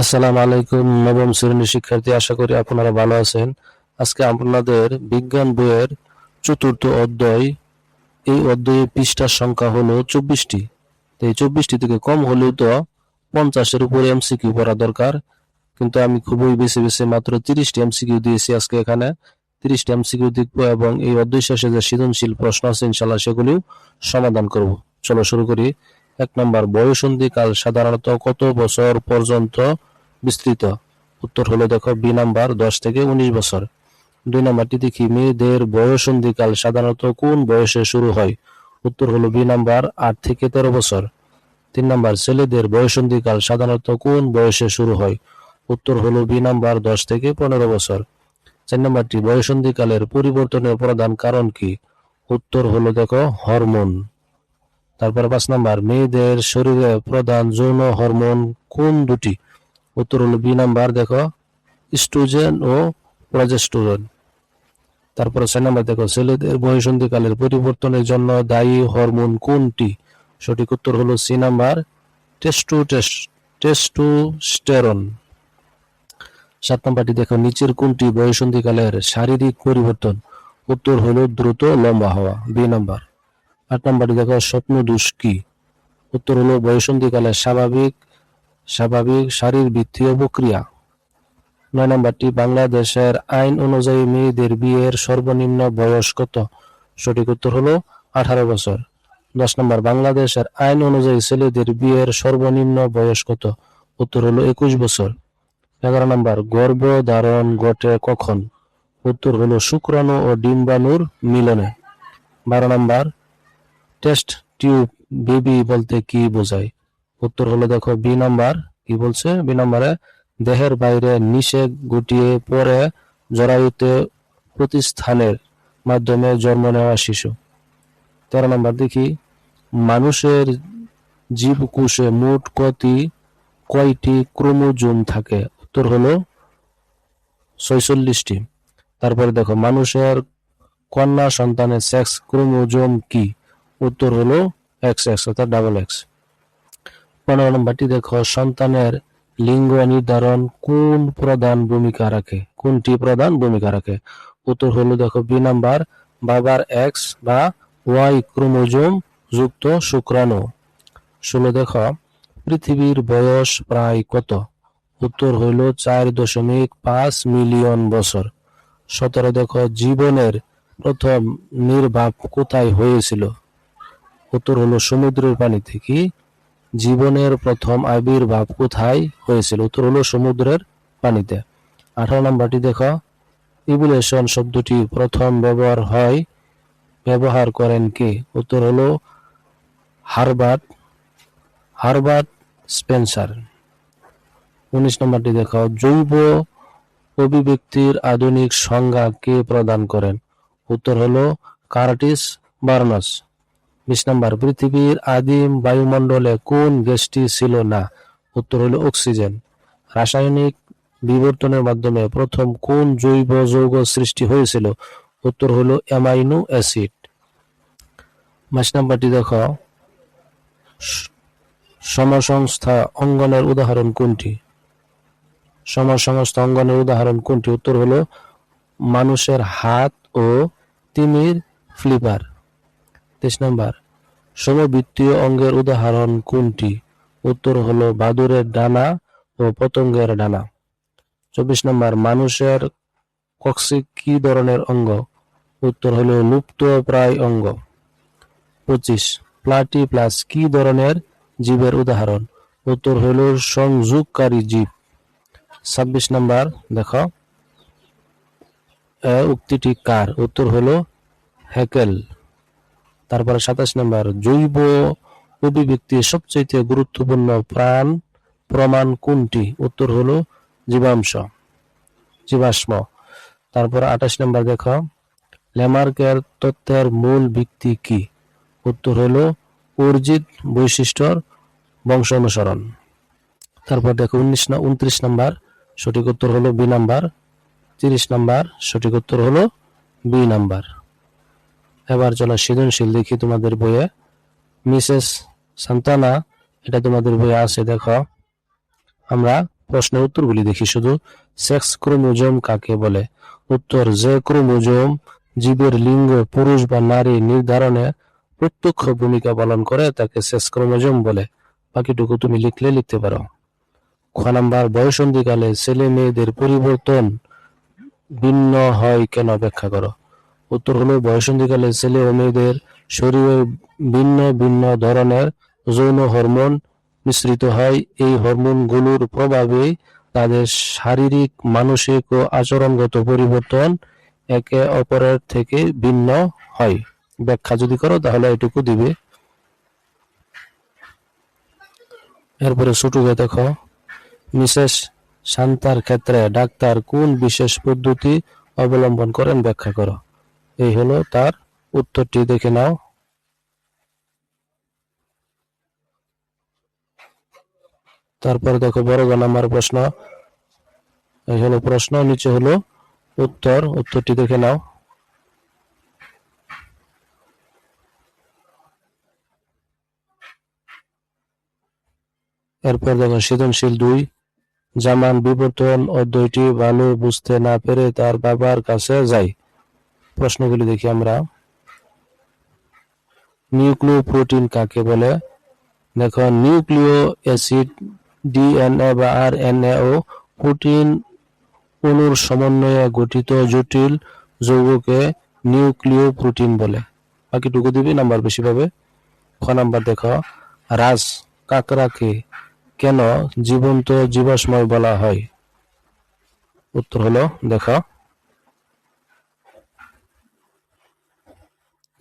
আসসালামু আলাইকুম নবম শ্রেণীর শিক্ষার্থী, আশা করি আপনারা ভালো আছেন। আজকে আপনাদের বিজ্ঞান বইয়ের চতুর্থ অধ্যায়। এই অধ্যায়ে পৃষ্ঠার সংখ্যা হলো 24টি। তো এই 24টি থেকে কম হলেও তো 50-এর উপরে এমসিকিউ পড়া দরকার, কিন্তু আমি খুবই বেশি বেশি মাত্র 30টি এমসিকিউ দিয়েছি। আজকে এখানে 30টি এমসিকিউ দেখবো এবং এই অধ্যায় শেষে যে সৃজনশীল প্রশ্ন আছে ইনশাল্লাহ সেগুলিও সমাধান করব। চলো শুরু করি। 1 নম্বর, বয়ঃসন্ধিকাল সাধারণত কত বছর পর্যন্ত বিস্তৃত? উত্তর হলো দেখো বি নাম্বার 10 থেকে 19 বছর। 2 নাম্বারটি দেখি, মেয়েদের বয়ঃসন্ধিকাল সাধারণত কোন বয়সে শুরু হয়? উত্তর হলো বি নাম্বার 8 থেকে 13 বছর। 3 নাম্বার, ছেলেদের বয়ঃসন্ধিকাল সাধারণত কোন বয়সে শুরু হয়? উত্তর হলো বি নাম্বার 10 থেকে 15 বছর। 4 নাম্বারটি, বয়ঃসন্ধিকালের পরিবর্তনের প্রধান কারণ কি? উত্তর হলো দেখো হরমোন। তারপর 5 নাম্বার, মেয়েদের শরীরে প্রধান যৌন হরমোন কোন দুটি? উত্তর হলো বি নাম্বার দেখো ইস্ট্রোজেন ও প্রজেস্টেরন। তারপরে 6 নাম্বার দেখো, ছেলেদের বয়ঃসন্ধিকালের পরিবর্তনের জন্য দায়ী হরমোন কোনটি? সঠিক উত্তর হলো সি নাম্বার টেস্টোস্টেরন। 7 নাম্বারটি দেখো, নিচের কোনটি বয়ঃসন্ধিকালের শারীরিক পরিবর্তন? উত্তর হলো দ্রুত লম্বা হওয়া, বি নাম্বার। 8 নাম্বারটি দেখো, স্বপ্নদোষ কি? উত্তর হলো বয়ঃসন্ধিকালের স্বাভাবিক শারীরবৃত্তীয় প্রক্রিয়া। 9 নাম্বারটি, বাংলাদেশের আইন অনুযায়ী মেয়েদের বিয়ের সর্বনিম্ন বয়স কত? সঠিক উত্তর হলো 18 বছর। 10 নাম্বার, বাংলাদেশের আইন অনুযায়ী ছেলেদের বিয়ের সর্বনিম্ন বয়স কত? উত্তর হলো 21 বছর। 11 নাম্বার, গর্ভধারণ ঘটে কখন? উত্তর হলো শুক্রাণু ও ডিম্বাণুর মিলনে। 12 নাম্বার, টেস্ট টিউব বেবি বলতে কি বোঝায়? উত্তর হলো দেখো বি নাম্বার। কি বলছে? বি নাম্বারে, দেহের বাইরে নিষেক গুটিয়ে পরে জরায়ুতে প্রতিস্থানের মাধ্যমে জন্ম নেওয়া শিশু। 13 নাম্বার দেখি, মানুষের জীবকোষে মোট কয়টি ক্রোমোজোম থাকে? উত্তর হলো 46টি। তারপরে দেখো, মানুষের কন্যা সন্তানের সেক্স ক্রোমোজোম কি? উত্তর হলো XX অর্থাৎ ডাবল এক্স। 15 নম্বরটি দেখো, সন্তানের লিঙ্গ নির্ধারণ কোনটি প্রধান ভূমিকা রাখে? উত্তর হলো দেখো বি নাম্বার, বাবার এক্স বা ওয়াই ক্রোমোজোম যুক্ত শুক্রাণু। 16 দেখো, পৃথিবীর বয়স প্রায় কত? উত্তর হইল 4.5 মিলিয়ন বছর। 17 দেখো, জীবনের প্রথম নির্বাপ কোথায় হয়েছিল? উত্তর হলো সমুদ্রের পানি থেকে। জীবনের প্রথম আবির্ভাব কোথায় হয়েছিল? উত্তর হলো সমুদ্রের পানিতে। 18 নম্বরটি দেখো, ইভলিউশন শব্দটি প্রথম ব্যবহার করেন কে? উত্তর হলো হারবার্ট স্পেন্সার। 19 নম্বরটি দেখো, জৈব অভিব্যক্তির আধুনিক সংজ্ঞা কে প্রদান করেন? উত্তর হলো কার্টিস বার্নস। 20 নম্বর, পৃথিবীর আদিম বায়ুমণ্ডলে কোন গ্যাসটি ছিল না? উত্তর হলো অক্সিজেন। রাসায়নিক বিবর্তনের মাধ্যমে প্রথম কোন জৈব যৌগ সৃষ্টি হয়েছিল? উত্তর হলো অ্যামাইনো অ্যাসিড। 22 নম্বরটি দেখো, সমসংস্থা অঙ্গনের উদাহরণ কোনটি? সমসংস্থা অঙ্গনের উদাহরণ কোনটি? উত্তর হলো মানুষের হাত ও তিমির ফ্লিপার। 23 নম্বর, সমবৃত্তীয় অঙ্গের উদাহরণ কোনটি? উত্তর হলো বাদুড়ের ডানা ও পতঙ্গের ডানা। 24 নম্বর, মানুষের কক্সিক কি ধরনের অঙ্গ? উত্তর হলো লুপ্ত প্রায় অঙ্গ। 25, প্লাটিপ্লাস কি ধরনের জীবের উদাহরণ? উত্তর হলো সংযোগকারী জীব। 26 নম্বর দেখো, উক্তিটি কার? উত্তর হলো হ্যাকেল। তারপরে 27 নম্বর, জৈব অভিব্যক্তির সবচেয়ে গুরুত্বপূর্ণ প্রমাণ কোনটি? উত্তর হলো জীবাশ্ম। তারপর 28 নম্বর দেখো, ল্যামার্কের তত্ত্বের মূল ভিত্তি কি? উত্তর হলো অর্জিত বৈশিষ্ট্যর বংশ অনুসরণ। তারপর দেখো 29 নম্বর, সঠিক উত্তর হলো বি নাম্বার। 30 নম্বর, সঠিক উত্তর হলো বি নাম্বার। এবার চলো সৃজনশীল দেখি তোমাদের বইয়ে। মিসেস সান্তানা, এটা তোমাদের বইয়ে আছে, দেখো আমরা প্রশ্নের উত্তরগুলি দেখি শুধু। সেক্স ক্রোমোজোম কাকে বলে? উত্তর, যে ক্রোমোজোম জীবের লিঙ্গ পুরুষ বা নারী নির্ধারণে প্রত্যক্ষ ভূমিকা পালন করে তাকে সেক্স ক্রোমোজোম বলে। বাকিটুকু তুমি লিখলে লিখতে পারো। খ নাম্বার, বয়ঃসন্ধিকালে ছেলে মেয়েদের পরিবর্তন ভিন্ন হয় কেন, ব্যাখ্যা করো। উত্তর হলো, বয়ঃসন্ধিকালে ছেলে ও মেয়েদের শরীরে ভিন্ন ভিন্ন ধরনের যৌন হরমোন মিশ্রিত হয়। এই হরমোনগুলোর প্রভাবে তাদের শারীরিক, মানসিক ও আচরণগত পরিবর্তন একে অপরের থেকে ভিন্ন হয়। ব্যাখ্যা যদি করো তাহলে এটুকু দিবে। এরপরে ছোটকে দেখো, মিসেস শান্তার ক্ষেত্রে ডাক্তার কোন বিশেষ পদ্ধতি অবলম্বন করেন, ব্যাখ্যা করো। এই হলো তার উত্তরটি, দেখে নাও। তারপর দেখো বড় গ নাম্বার প্রশ্ন। এই হলো প্রশ্ন, নিচে হলো উত্তর। উত্তরটি দেখে নাও। এরপর দেখো সৃজনশীল 2, জামান বিবর্তন অধ্যায়টি ভালো বুঝতে না পেরে তার বাবার কাছে যায়। প্রশ্নগুলি দেখি আমরা। নিউক্লিওপ্রোটিন কাকে বলে? দেখো, নিউক্লিও অ্যাসিড, ডিএনএ বা আরএনএ ও প্রোটিন অণুর সমন্বয়ে গঠিত জটিল যৌগকে নিউক্লিওপ্রোটিন বলে। বাকিটুকু দিবি, নাম্বার বেশি পাবে। খ নাম্বার দেখো, রাজ কাঁকড়াকে কেন জীবন্ত জীবাশ্ময় বলা হয়? উত্তর হলো, দেখো।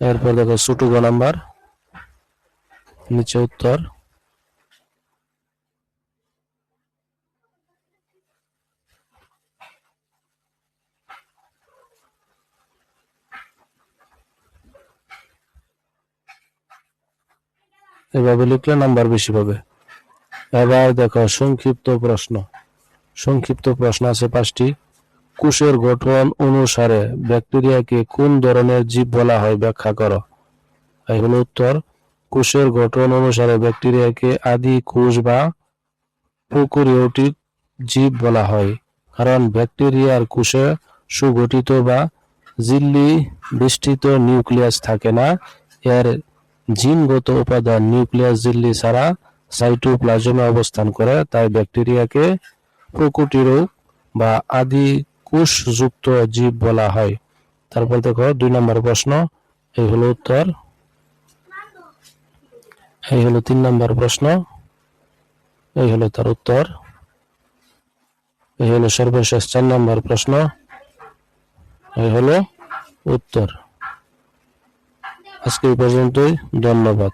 এরপর দেখো ছোট গ নাম্বার, নিচে উত্তর। এভাবে লিখলে নাম্বার বেশি পাবে। এবার দেখো সংক্ষিপ্ত প্রশ্ন। সংক্ষিপ্ত প্রশ্ন আছে 5টি। কোষের গঠন অনুসারে ব্যাকটেরিয়াকে কোন ধরনের জীব বলা হয়, ব্যাখ্যা করো। এই হলো উত্তর, কোষের গঠন অনুসারে ব্যাকটেরিয়াকে আদি কোষ বা প্রোক্যারিওটিক জীব বলা হয়, কারণ ব্যাকটেরিয়ার কোষে সুগঠিত বা ঝিল্লি বেষ্টিত নিউক্লিয়াস থাকে না। এর জিনগত উপাদান নিউক্লিয়াস ঝিল্লি ছাড়া সাইটোপ্লাজমে অবস্থান করে, তাই ব্যাকটেরিয়াকে প্রোক্যারিওট বা আদি কোষযুক্ত জীব বলা হয়। তারপর দেখো 2 নম্বর প্রশ্ন। এই হলো উত্তর। এই হলো 3 নম্বর প্রশ্ন। এই হলো তার উত্তর। এই হলো সর্বশেষ 4 নম্বর প্রশ্ন। এই হলো উত্তর। আজকে এই পর্যন্তই, ধন্যবাদ।